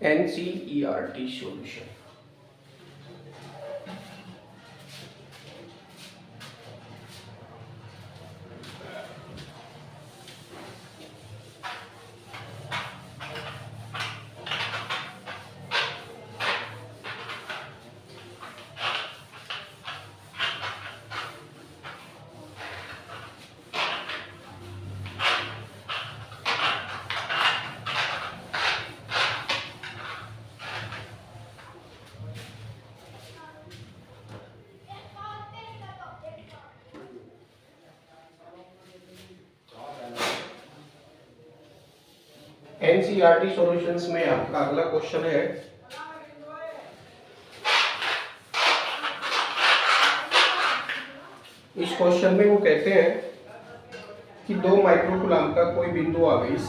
NCERT solution. NCERT solutions में आपका अगला क्वेश्चन है, इस क्वेश्चन में वो कहते हैं कि 2 माइक्रोकूलम का कोई बिंदु आवेश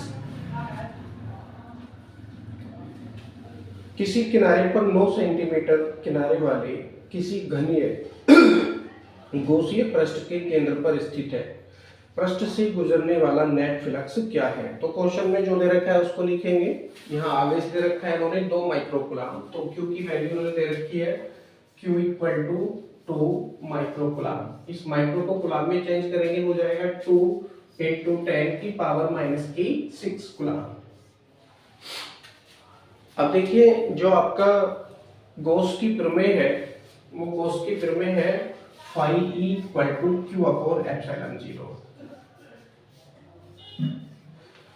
किसी किनारे पर 9 सेंटीमीटर किनारे वाले किसी घनीय गोशीय पृष्ठ के केंद्र पर स्थित है। पृष्ठ से गुजरने वाला नेट फ्लक्स क्या है? तो क्वेश्चन में जो दे रखा है उसको लिखेंगे। यहाँ आवेश दे रखा है इन्होंने 2 माइक्रोकूलम, तो Q की वैल्यू उन्होंने दे रखी है Q इक्वल टू 2 माइक्रोकूलम। इस माइक्रो को कूलम में चेंज करेंगे, हो जाएगा 2 इंटू 10 की पावर माइनस की 6 कूलम। अब देखिए जो आपका गॉस की प्रमेय है, वो गॉस की प्रमेय है phi E equal to Q upon epsilon 0,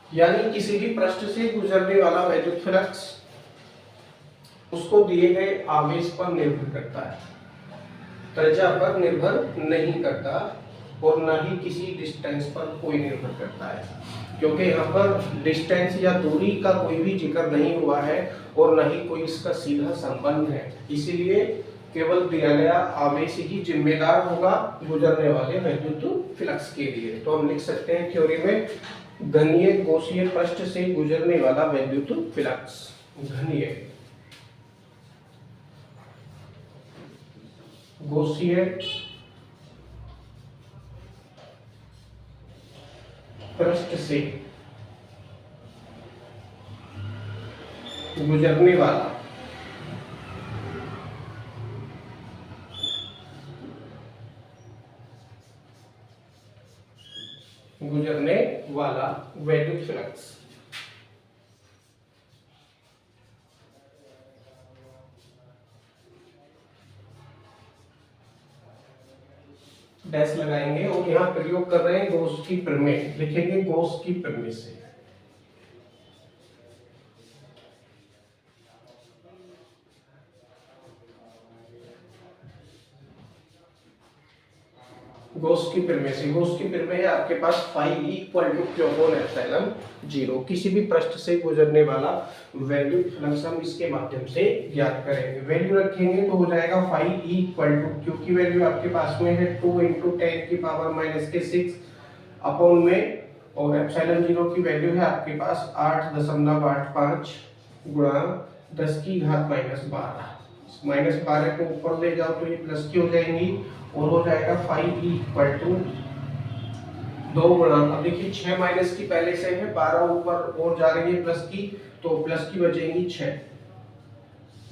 यानी किसी भी पृष्ठ से गुजरने वाला वैद्युत फ्लक्स उसको दिए गए आवेश पर निर्भर करता है, त्रिज्या पर निर्भर नहीं करता और न ही किसी डिस्टेंस पर कोई निर्भर करता है, क्योंकि यहाँ पर डिस्टेंस या दूरी का कोई भी जिक्र नहीं हुआ है और न ही कोई इसका सीधा संबंध है। इसीलिए केवल दिया गया आवेश ही जिम्मेदार होगा गुजरने वाले वैद्युत फ्लक्स के लिए। तो हम लिख सकते हैं थ्योरी में, घनीय गोशीय पृष्ठ से गुजरने वाला वैद्युत फ्लक्स, घनीय गोशीय पृष्ठ से गुजरने वाला वैद्युत फ्लक्स डैश लगाएंगे और यहाँ प्रयोग कर रहे हैं गॉस की प्रमेय, लिखेंगे गॉस की प्रमेय से। गॉस की प्रमेय से, गॉस की प्रमेय है आपके पास phi E equal to Q upon epsilon 0, किसी भी पृष्ठ से गुजरने वाला वैद्युत फ्लक्स हम इसके माध्यम से ज्ञात करेंगे। वैल्यू रखेंगे तो हो जाएगा phi E equal to Q की वैल्यू आपके पास में है 2 इंटू 10 की पावर माइनस के 6 अपॉन में, और एप्सिलॉन 0 की वैल्यू है आपके पास 8.85 गुणा 10 की घात माइनस 12। माइनस 12 को ऊपर ले जाओ तो ये प्लस की हो जाएंगी और हो जाएगा phi E इक्वल टू 2 गुणा, अब देखिए 6 माइनस की पहले से है, 12 ऊपर और जा रही है प्लस की, तो प्लस की बचेंगी 6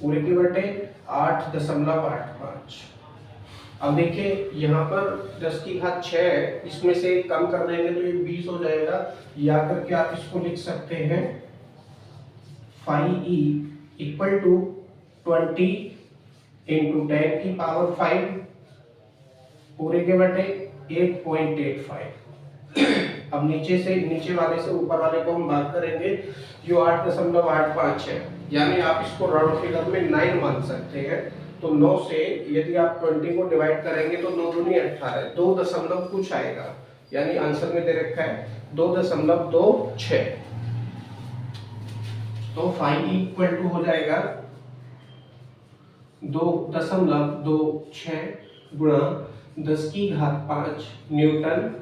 पूरे के बटे 8.85। अब देखिए यहाँ पर 10 की घात 6 है, इसमें से कम कर देंगे तो ये 20 हो जाएगा, या करके आप इसको लिख सकते हैं phi E equal to 20 into 10 की पावर 5 पूरे के बटे 8.85। अब नीचे वाले से ऊपर वाले को हम बात करेंगे, जो 8.85 है, यानी आप इसको राउंड फिगर में 9 मान सकते हैं। तो 9 से यदि आप 20 को डिवाइड करेंगे तो 9 दूनी 18, 2 दशमलव कुछ आएगा, यानी आंसर में दे रखा है 2.26। तो phi E इक्वल टू हो जाएगा 2.26 गुणा 10 की घात 5 न्यूटन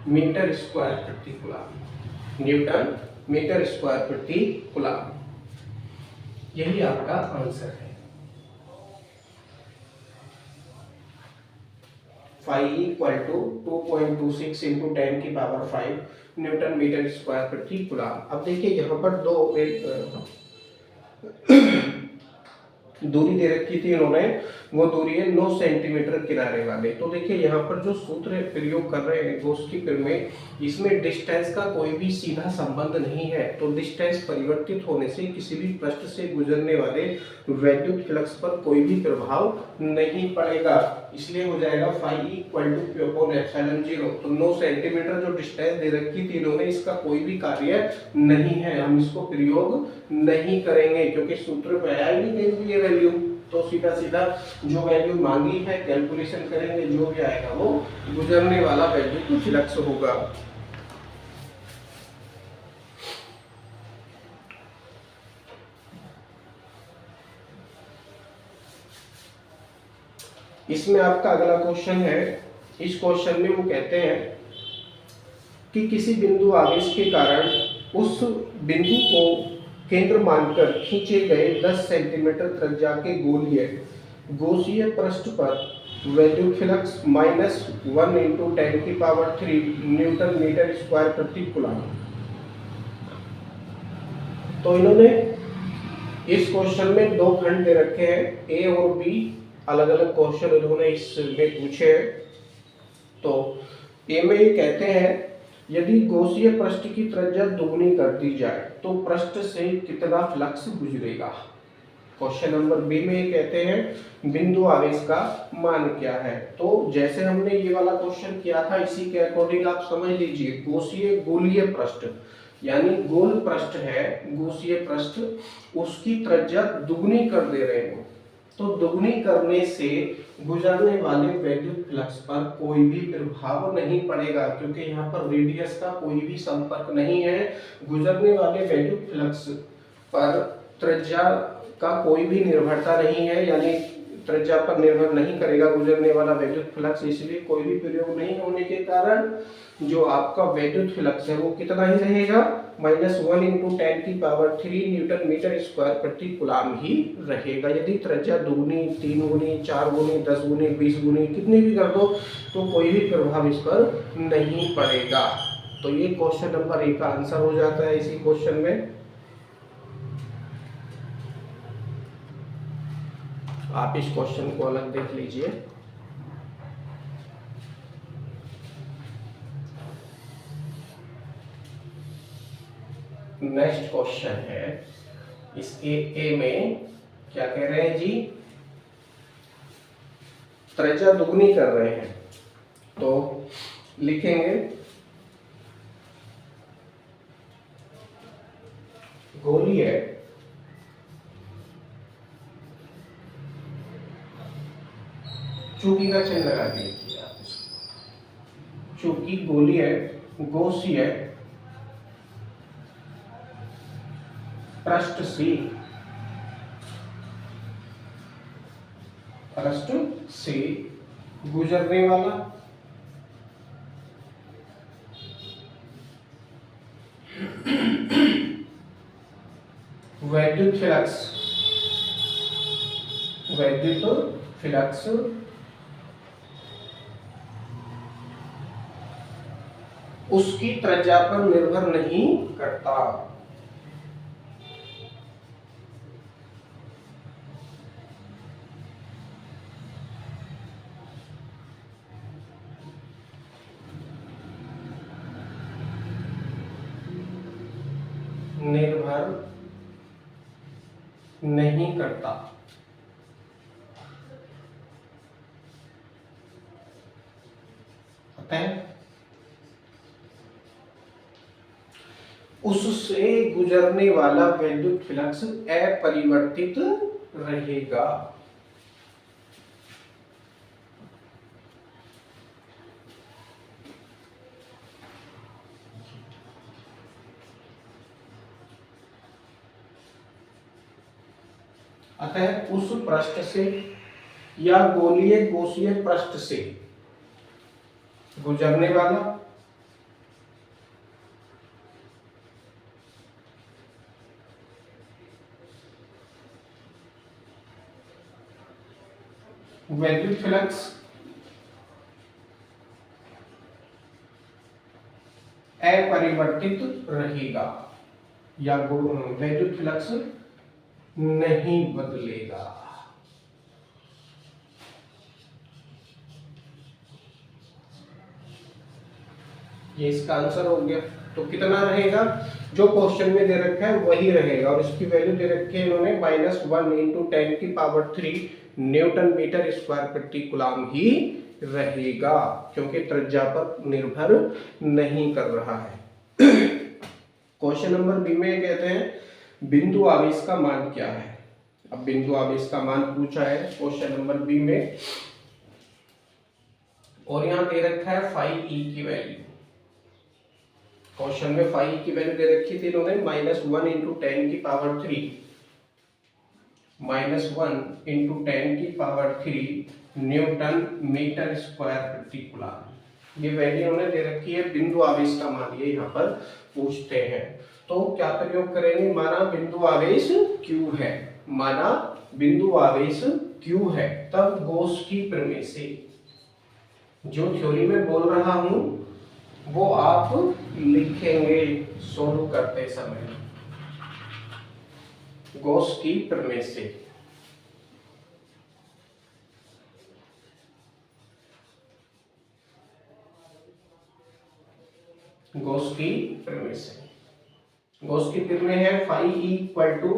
मीटर स्क्वायर प्रति कूलम, न्यूटन मीटर स्क्वायर प्रति कूलम। यही आपका आंसर है। phi E equal to 2.26 into 10 की पावर 5 न्यूटन मीटर स्क्वायर प्रति कूलम। अब देखिए यहाँ पर दो एक दूरी दे रखी थी इन्होंने, वो दूरी है 9 सेंटीमीटर किनारे वाले। तो देखिए यहाँ पर जो सूत्र प्रयोग कर रहे हैं गॉस की में, इसमें डिस्टेंस का कोई भी सीधा संबंध नहीं है। तो डिस्टेंस परिवर्तित होने से किसी भी पृष्ठ से गुजरने वाले वैद्युत फ्लक्स पर कोई भी प्रभाव नहीं पड़ेगा, इसलिए हो जाएगा phi equal to Q upon epsilon 0। तो 9 सेंटीमीटर जो डिस्टेंस दे रखी थी इन्होंने, इसका कोई भी कार्य नहीं है, हम इसको प्रयोग नहीं करेंगे क्योंकि सूत्र में आया ही नहीं कहीं ये वैल्यू। तो सीधा सीधा जो वैल्यू मांगी है कैलकुलेशन करेंगे, जो भी आएगा वो गुजरने वाला वैल्यू फ्लक्स होगा। इसमें आपका अगला क्वेश्चन है, इस क्वेश्चन में वो कहते हैं कि किसी बिंदु आवेश के कारण उस बिंदु को केंद्र मानकर खींचे गए 10 सेंटीमीटर त्रिज्या के गोलीय पृष्ठ पर वैद्युत फ्लक्स -1 × 10⁻³ न्यूटन मीटर स्क्वायर प्रति कूलम। तो इन्होंने इस क्वेश्चन में दो खंड दे रखे हैं, ए और बी, अलग अलग क्वेश्चन इन्होंने इसमें पूछे हैं। तो ए में ये कहते हैं यदि गोशीय पृष्ठ की त्रिज्या दुगनी कर दी जाए तो पृष्ठ से कितना फ्लक्स गुजरेगा। क्वेश्चन नंबर बी में ये कहते हैं बिंदु आवेश का मान क्या है। तो जैसे हमने ये वाला क्वेश्चन किया था इसी के अकॉर्डिंग आप समझ लीजिए, गोशीय गोलीय पृष्ठ यानी गोल पृष्ठ है, गोशीय पृष्ठ, उसकी त्रिज्या दुगनी कर दे रहे हैं। तो दुगनी करने से गुजरने वाले वैद्युत फ्लक्स पर कोई भी प्रभाव नहीं पड़ेगा क्योंकि यहाँ पर रेडियस का कोई भी संपर्क नहीं है। गुजरने वाले वैद्युत फ्लक्स पर त्रिज्या का कोई भी निर्भरता नहीं है, यानी त्रिज्या पर निर्भर नहीं करेगा गुजरने वाला वैद्युत फ्लक्स, इसलिए कोई भी प्रयोग नहीं होने के कारण जो आपका वैद्युत फ्लक्स है वो कितना ही रहेगा, -1 × 10⁻³ न्यूटन मीटर स्क्वायर प्रति कूलम ही रहेगा। यदि त्रिज्या दुगुनी, 3 गुनी, 4 गुनी, 10 गुनी, 20 गुनी कितनी भी कर दो तो कोई भी प्रभाव इस पर नहीं पड़ेगा। तो ये क्वेश्चन नंबर 1 का आंसर हो जाता है इसी क्वेश्चन में। आप इस क्वेश्चन को अलग देख लीजिए। नेक्स्ट क्वेश्चन है, इसके ए में क्या कह रहे हैं जी, त्रिज्या दुगनी कर रहे हैं। तो लिखेंगे गोलीय चूंकि का चिन्ह लगा दीजिए आप इसको, चूंकि गोलीय गोशीय पृष्ठ से गुजरने वाला वैद्युत फ्लक्स उसकी त्रिज्या पर निर्भर नहीं करता। निर्भर नहीं करता। उससे गुजरने वाला वैद्युत फ्लक्स अपरिवर्तित रहेगा। अतः उस पृष्ठ से या गोलीय कोशीय पृष्ठ से गुजरने वाला वैद्युत फ्लक्स अपरिवर्तित रहेगा या वैद्युत फ्लक्स नहीं बदलेगा। ये इसका आंसर हो गया। तो कितना रहेगा, जो क्वेश्चन में दे रखा है वही रहेगा, और इसकी वैल्यू दे रखी है इन्होंने -1 × 10⁻³ न्यूटन मीटर स्क्वायर प्रति कूलम ही रहेगा, क्योंकि त्रिज्या पर निर्भर नहीं कर रहा है। क्वेश्चन नंबर बी में कहते हैं बिंदु आवेश का मान क्या है। अब बिंदु आवेश का मान पूछा है क्वेश्चन नंबर बी में, और यहाँ दे रखा है फाई ई की वैल्यू। क्वेश्चन में फाई की वैल्यू दे रखी थी इन्होंने -1 × 10⁻³ न्यूटन मीटर स्क्वायर प्रति कूलम। ये वैल्यू उन्होंने दे रखी है बिंदु आवेश का मान, ये यहाँ पर पूछते हैं। तो क्या प्रयोग करेंगे, माना बिंदु आवेश Q है, माना बिंदु आवेश Q है, तब गॉस की प्रमेय से जो थ्योरी में बोल रहा हूं वो आप लिखेंगे सोल्व करते समय, गॉस की प्रमेय से। गॉस की प्रमेय से, गॉस की प्रमेय है phi E equal to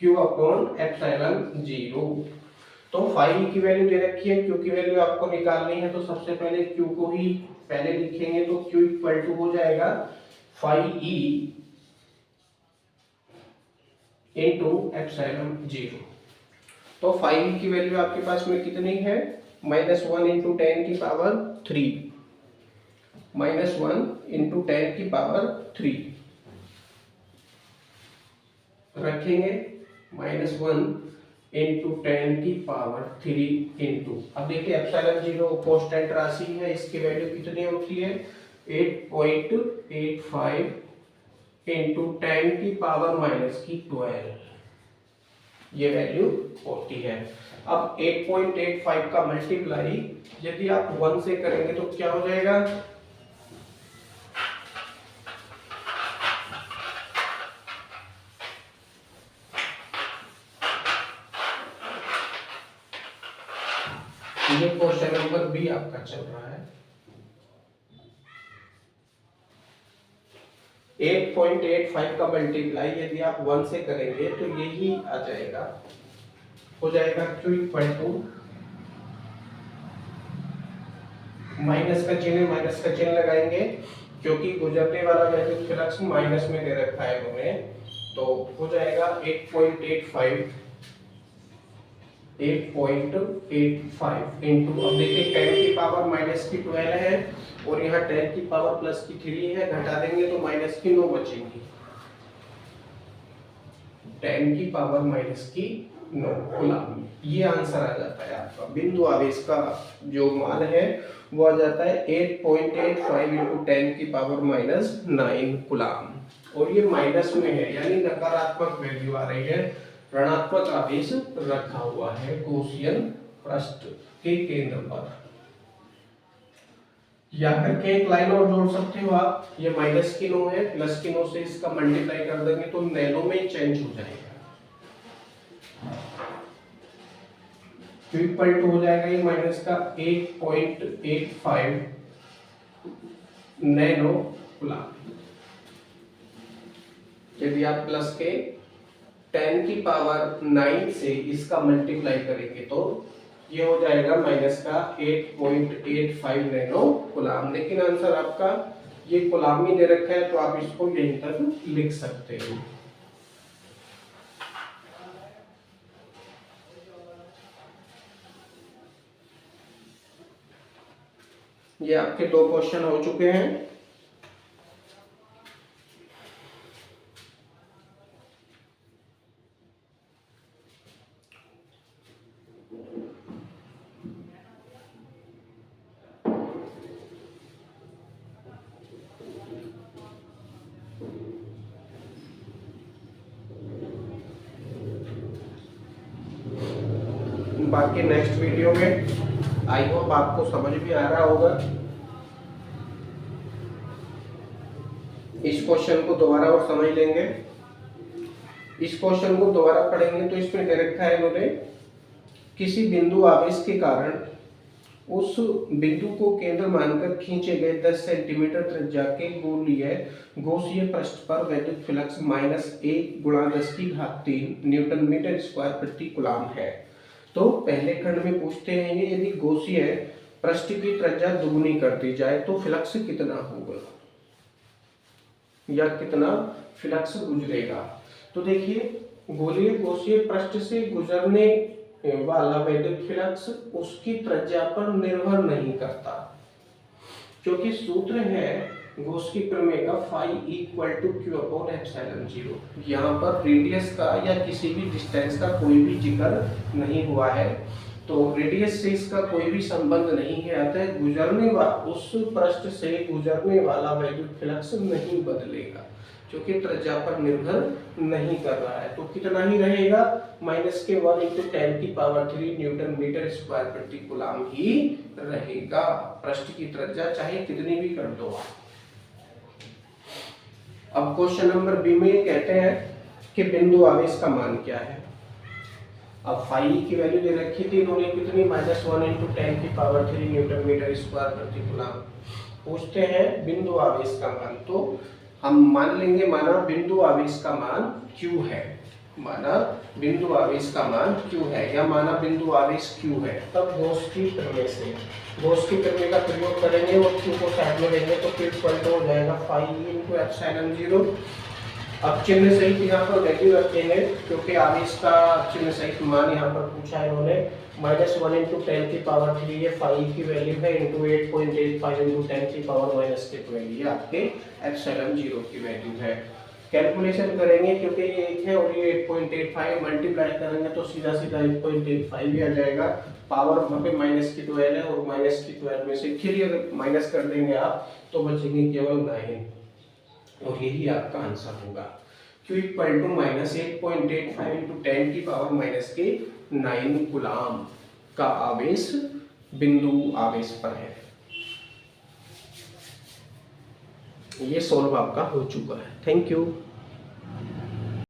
Q upon epsilon 0। तो फाई की वैल्यू दे रखी है, Q की वैल्यू आपको निकालनी है, तो सबसे पहले Q को ही पहले लिखेंगे, तो Q इक्वल टू हो जाएगा फाई ई इंटू एप्सिलॉन 0। तो फाई की वैल्यू आपके पास में कितनी है, -1 × 10⁻³ -1 × 10⁻³ रखेंगे, -1 × 10⁻³ इंटू, अब देखिए एप्सिलॉन 0 कांस्टेंट राशि है, इसकी वैल्यू कितनी होती है 8.85 × 10⁻⁻12, ये वैल्यू होती है। अब 8.85 का मल्टीप्लाई यदि आप 1 से करेंगे तो क्या हो जाएगा, ये क्वेश्चन नंबर बी आपका चल रहा है। 8.85 का मल्टीप्लाई यदि आप 1 से करेंगे तो यही आ जाएगा, हो जाएगा Q इक्वल टू माइनस का चिन्ह लगाएंगे, क्योंकि गुजरने वाला वैल्यू फ्लक्स माइनस में दे रखा है उन्होंने, तो हो जाएगा 8.85 इंटू, अब देखिए 10⁻⁻12 है और यहाँ 10⁻+3 है, घटा देंगे तो -9 बचेंगी, 10⁻−9 कूलम। ये आंसर आ जाता है आपका। बिंदु आवेश का जो मान है वो आ जाता है 8.85 × 10⁻⁻9 कूलम, और ये माइनस में है, यानी नकारात्मक वैल्यू आ रही है, ऋणात्मक आवेश रखा हुआ है गॉसियन पृष्ठ के केंद्र पर। या करके एक लाइन और जोड़ सकते हो आप, ये -9 है, +9 से इसका मल्टीप्लाई कर देंगे तो नैनो में चेंज हो जाएगा, Q इक्वल टू हो जाएगा ये माइनस का 8.85 नैनो कूलम। यदि आप प्लस के 10⁻9 से इसका मल्टीप्लाई करेंगे तो ये हो जाएगा माइनस का 8.85 नैनो कूलम। लेकिन आंसर आपका ये कूलम ही दे रखा है, तो आप इसको यहीं तक लिख सकते हो। ये आपके 2 क्वेश्चन हो चुके हैं। बाकी नेक्स्ट वीडियो में आई होप आपको समझ भी आ रहा होगा। इस क्वेश्चन को दोबारा और समझ लेंगे। इस क्वेश्चन को दोबारा पढ़ेंगे तो इसमें दे रखा है इन्होंने, किसी बिंदु आवेश के कारण उस बिंदु को केंद्र मानकर खींचे गए 10 सेंटीमीटर त्रिज्या के गोलीय पृष्ठ पर वैद्युत फ्लक्स -1 × 10⁻³ न्यूटन मीटर स्क्वायर प्रति कूलाम है। तो पहले खंड में पूछते हैं ये, यदि गोशीय पृष्ठ की त्रिज्या दुगुनी कर दी जाए तो फ्लक्स कितना होगा या कितना फ्लक्स गुजरेगा। तो देखिए, गोलीय कोशीय पृष्ठ से गुजरने वाला वैद्युत फ्लक्स उसकी त्रिज्या पर निर्भर नहीं करता, क्योंकि सूत्र है गॉस की प्रमेय का phi = Q/ε0। यहाँ पर रेडियस का या किसी भी डिस्टेंस का कोई भी जिक्र नहीं हुआ है, तो रेडियस से इसका कोई भी संबंध नहीं है। अतः उस पृष्ठ से गुजरने वाला वैद्युत फ्लक्स नहीं बदलेगा, क्योंकि त्रिज्या पर निर्भर नहीं कर रहा है। तो कितना ही रहेगा, -1 × 10⁻³ न्यूटन मीटर स्क्वायर प्रति कूलाम ही रहेगा। पृष्ठ की त्रिज्या चाहे कितनी भी कर दो। अब क्वेश्चन नंबर बी में ये कहते हैं कि बिंदु आवेश का मान क्या है। अब फाई की वैल्यू दे रखी थी इन्होंने कितनी, -1 × 10⁻³ न्यूटन मीटर स्क्वायर प्रति कूलाम। पूछते हैं बिंदु आवेश का मान। तो हम मान लेंगे, माना बिंदु आवेश का मान Q है, माना बिंदु आवेश का मान Q है या माना बिंदु आवेश Q है। तब गॉस की प्रमेय से गॉस की प्रमेय का प्रयोग करेंगे और Q को साइड में लेंगे तो फिर पलट हो जाएगा phi × ε0। अब चिन्ह सहित यहाँ पर वैल्यू रखेंगे, क्योंकि आवेश का चिन्ह सहित मान यहाँ पर पूछा है इन्होंने। -1 × 10⁻³ ये फाई की वैल्यू है, × 8.85 × 10⁻⁻⁻⁰ ये आपके ε0 की वैल्यू है। कैलकुलेशन करेंगे, क्योंकि ये 1 है और ये 8.85 मल्टीप्लाई करेंगे तो सीधा 8.85 ही आ जाएगा। पावर वहाँ पे -12 है और -12 में से फिर अगर माइनस कर देंगे आप तो बचेंगे केवल 9, और यही आपका आंसर होगा। Q = -8.85 × 10⁻⁻⁹ कूलाम का आवेश बिंदु आवेश पर है। ये सॉल्व आपका हो चुका है। Thank you.